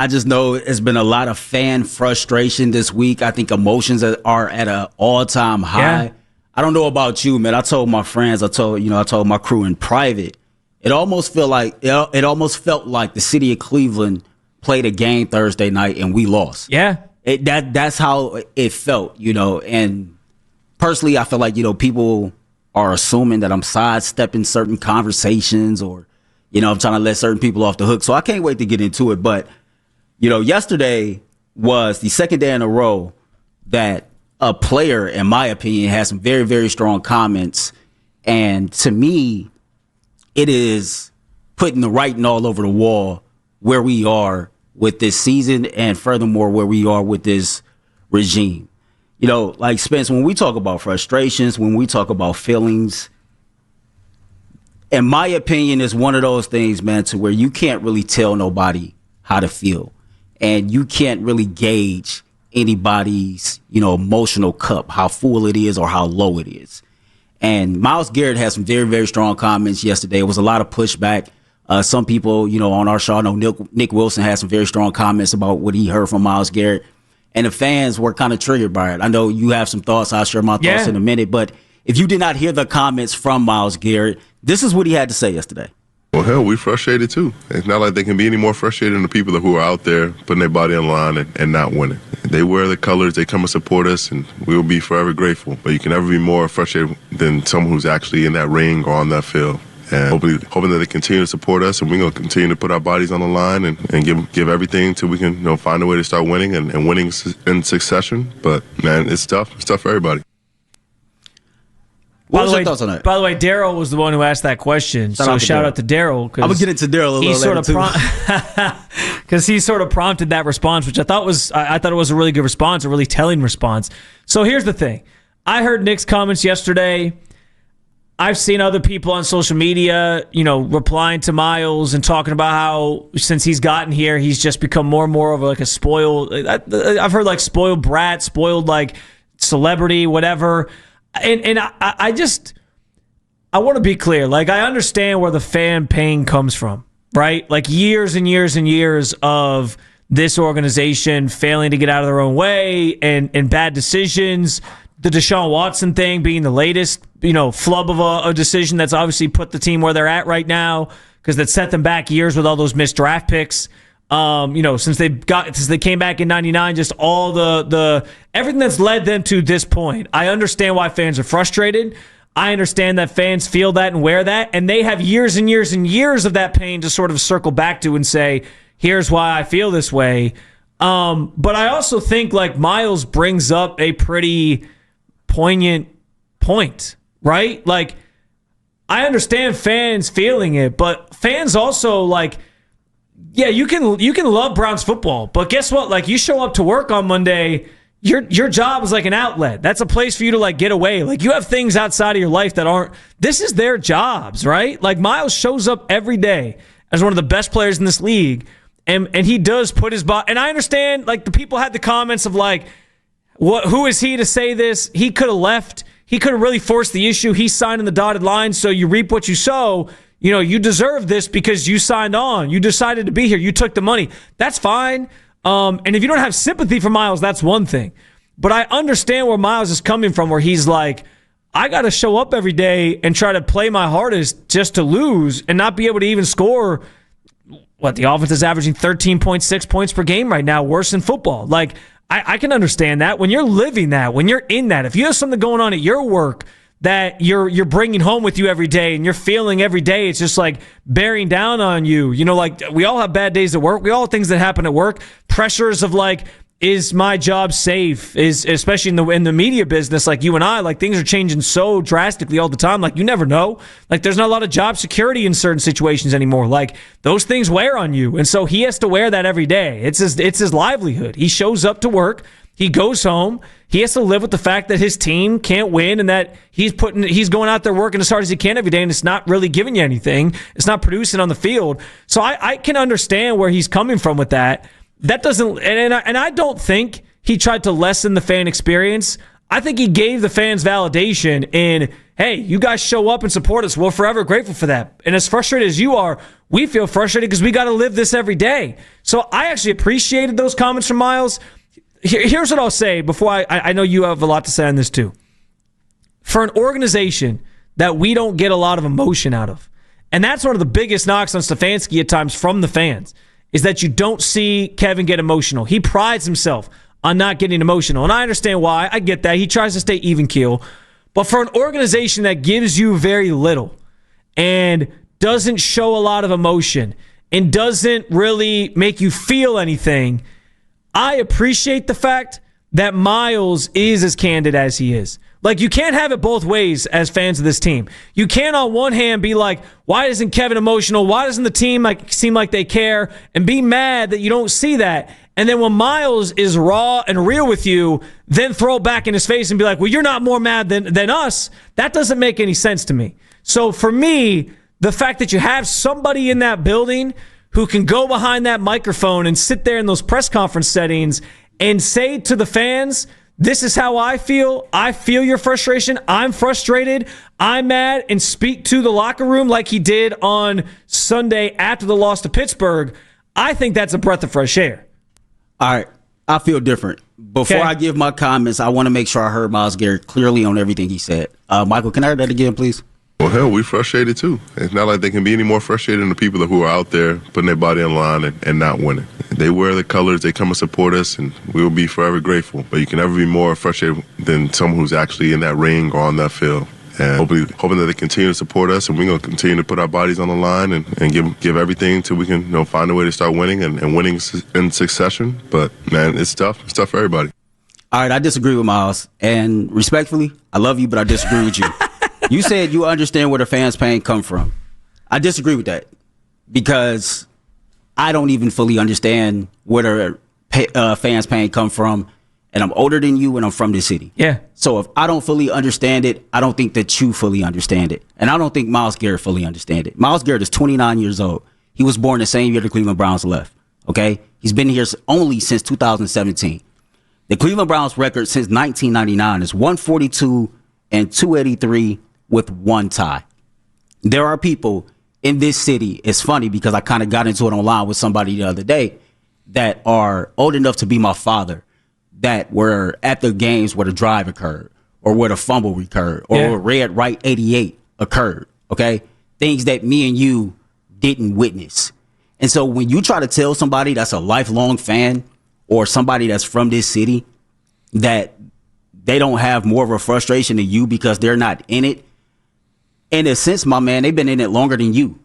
I just know it's been a lot of fan frustration this week. I think emotions are at an all-time high. Yeah. I don't know about you, man. I told my friends, I told my crew in private. It almost felt like the city of Cleveland played a game Thursday night and we lost. Yeah. That's how it felt, and personally I feel like, people are assuming that I'm sidestepping certain conversations or, I'm trying to let certain people off the hook. So I can't wait to get into it. But, yesterday was the second day in a row that a player, in my opinion, had some very, very strong comments. And to me, it is putting the writing all over the wall where we are with this season and furthermore where we are with this regime. Like Spence, when we talk about frustrations, when we talk about feelings, in my opinion, is one of those things, man, to where you can't really tell nobody how to feel. And you can't really gauge anybody's, emotional cup, how full it is or how low it is. And Myles Garrett had some very, very strong comments yesterday. It was a lot of pushback. Some people, on our show, I know Nick Wilson had some very strong comments about what he heard from Myles Garrett. And the fans were kind of triggered by it. I know you have some thoughts. I'll share my thoughts in a minute. But if you did not hear the comments from Myles Garrett, this is what he had to say yesterday. Well, hell, we're frustrated too. It's not like they can be any more frustrated than the people who are out there putting their body on the line and not winning. They wear the colors, they come and support us, and we will be forever grateful. But you can never be more frustrated than someone who's actually in that ring or on that field. And hoping that they continue to support us, and we're going to continue to put our bodies on the line and give everything till we can find a way to start winning and winning in succession. But, man, it's tough. It's tough for everybody. What was your thoughts on that? By the way, Daryl was the one who asked that question. Shout out to Daryl. I'm going to get into Daryl a little later, too. Because he sort of prompted that response, which I thought it was a really good response, a really telling response. So here's the thing. I heard Nick's comments yesterday. I've seen other people on social media, replying to Myles and talking about how since he's gotten here, he's just become more and more of like a spoiled. I've heard like spoiled brat, spoiled like celebrity, whatever. And I want to be clear. Like, I understand where the fan pain comes from, right? Like years and years and years of this organization failing to get out of their own way and bad decisions. The Deshaun Watson thing being the latest, flub of a decision that's obviously put the team where they're at right now because that set them back years with all those missed draft picks. Since they came back in '99, just all the everything that's led them to this point. I understand why fans are frustrated. I understand that fans feel that and wear that, and they have years and years and years of that pain to sort of circle back to and say, here's why I feel this way. But I also think like Myles brings up a pretty poignant point, right? Like, I understand fans feeling it, but fans also like, yeah, you can love Browns football, but guess what? Like, you show up to work on Monday, your job is like an outlet. That's a place for you to like get away. Like, you have things outside of your life that aren't. This is their jobs, right? Like, Myles shows up every day as one of the best players in this league, and he does put his body. And I understand, like, the people had the comments of like, who is he to say this? He could have left. He could have really forced the issue. He signed in the dotted line, so you reap what you sow. You deserve this because you signed on. You decided to be here. You took the money. That's fine. And if you don't have sympathy for Myles, that's one thing. But I understand where Myles is coming from, where he's like, I got to show up every day and try to play my hardest just to lose and not be able to even score. What, the offense is averaging 13.6 points per game right now, worse than football. Like, I can understand that. When you're living that, when you're in that, if you have something going on at your work that you're bringing home with you every day and you're feeling every day, it's just like bearing down on you. Like, we all have bad days at work. We all have things that happen at work. Pressures of like, is my job safe? Is, especially in the media business, like you and I, like, things are changing so drastically all the time. Like, you never know. Like, there's not a lot of job security in certain situations anymore. Like, those things wear on you. And so he has to wear that every day. It's his livelihood. He shows up to work. He goes home. He has to live with the fact that his team can't win and that he's going out there working as hard as he can every day, and it's not really giving you anything. It's not producing on the field. So I can understand where he's coming from with that. That doesn't, and I don't think he tried to lessen the fan experience. I think he gave the fans validation in, hey, you guys show up and support us. We're forever grateful for that. And as frustrated as you are, we feel frustrated because we got to live this every day. So I actually appreciated those comments from Myles. Here's what I'll say before I know you have a lot to say on this too. For an organization that we don't get a lot of emotion out of, and that's one of the biggest knocks on Stefanski at times from the fans, is that you don't see Kevin get emotional. He prides himself on not getting emotional. And I understand why. I get that. He tries to stay even keel. But for an organization that gives you very little and doesn't show a lot of emotion and doesn't really make you feel anything, I appreciate the fact that Myles is as candid as he is. Like, you can't have it both ways as fans of this team. You can't on one hand be like, why isn't Kevin emotional? Why doesn't the team seem like they care? And be mad that you don't see that. And then when Myles is raw and real with you, then throw it back in his face and be like, well, you're not more mad than us. That doesn't make any sense to me. So for me, the fact that you have somebody in that building who can go behind that microphone and sit there in those press conference settings and say to the fans, this is how I feel. I feel your frustration. I'm frustrated. I'm mad, and speak to the locker room like he did on Sunday after the loss to Pittsburgh. I think that's a breath of fresh air. All right. I feel different. Before I give my comments, I want to make sure I heard Myles Garrett clearly on everything he said. Michael, can I hear that again, please? Well, hell, we frustrated too. It's not like they can be any more frustrated than the people who are out there putting their body on the line and not winning. They wear the colors, they come and support us, and we will be forever grateful. But you can never be more frustrated than someone who's actually in that ring or on that field. And hoping that they continue to support us, and we're going to continue to put our bodies on the line and give everything until we can find a way to start winning and winning in succession. But, man, it's tough. It's tough for everybody. All right, I disagree with Myles. And respectfully, I love you, but I disagree with you. You said you understand where the fans' pain come from. I disagree with that because I don't even fully understand where the fans' pain come from. And I'm older than you, and I'm from this city. Yeah. So if I don't fully understand it, I don't think that you fully understand it. And I don't think Myles Garrett fully understands it. Myles Garrett is 29 years old. He was born the same year the Cleveland Browns left. Okay? He's been here only since 2017. The Cleveland Browns record since 1999 is 142 and 283 with one tie. There are people in this city, it's funny because I kind of got into it online with somebody the other day, that are old enough to be my father, that were at the games where the drive occurred or where the fumble occurred or where Red Right 88 occurred, okay? Things that me and you didn't witness. And so when you try to tell somebody that's a lifelong fan or somebody that's from this city that they don't have more of a frustration than you because they're not in it, in a sense, my man, they've been in it longer than you.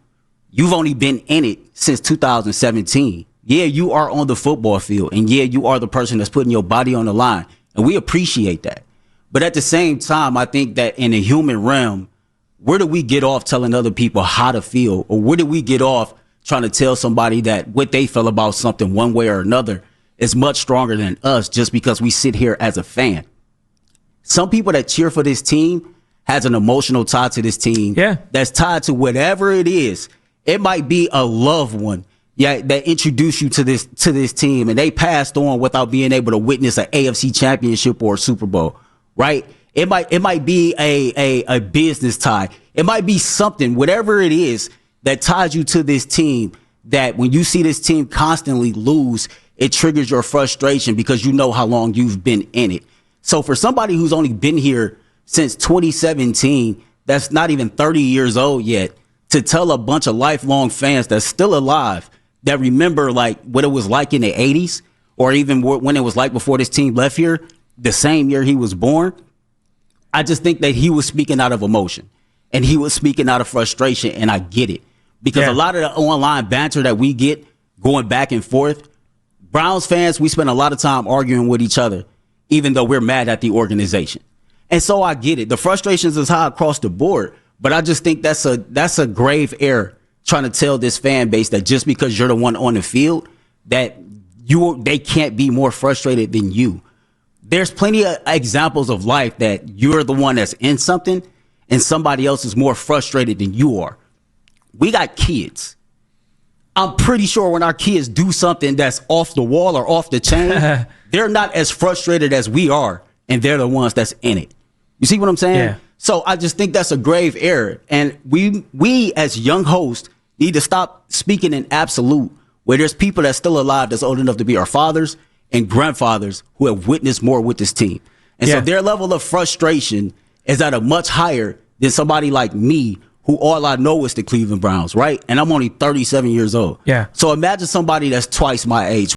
You've only been in it since 2017. Yeah, you are on the football field, and yeah, you are the person that's putting your body on the line, and we appreciate that. But at the same time, I think that in the human realm, where do we get off telling other people how to feel, or where do we get off trying to tell somebody that what they feel about something one way or another is much stronger than us just because we sit here as a fan? Some people that cheer for this team has an emotional tie to this team that's tied to whatever it is. It might be a loved one that introduced you to this team, and they passed on without being able to witness an AFC championship or a Super Bowl, right? It might be a business tie. It might be something, whatever it is that ties you to this team, that when you see this team constantly lose, it triggers your frustration because you know how long you've been in it. So for somebody who's only been here since 2017, that's not even 30 years old yet, to tell a bunch of lifelong fans that's still alive, that remember like what it was like in the 80s, or even when it was like before this team left here, the same year he was born, I just think that he was speaking out of emotion and he was speaking out of frustration, and I get it. Because a lot of the online banter that we get going back and forth, Browns fans, we spend a lot of time arguing with each other, even though we're mad at the organization. And so I get it. The frustrations is high across the board, but I just think that's a grave error trying to tell this fan base that just because you're the one on the field, that they can't be more frustrated than you. There's plenty of examples of life that you're the one that's in something and somebody else is more frustrated than you are. We got kids. I'm pretty sure when our kids do something that's off the wall or off the chain, they're not as frustrated as we are, and they're the ones that's in it. You see what I'm saying? Yeah. So I just think that's a grave error. And we as young hosts need to stop speaking in absolute, where there's people that's still alive that's old enough to be our fathers and grandfathers who have witnessed more with this team. And so their level of frustration is at a much higher than somebody like me, who all I know is the Cleveland Browns, right? And I'm only 37 years old. Yeah. So imagine somebody that's twice my age,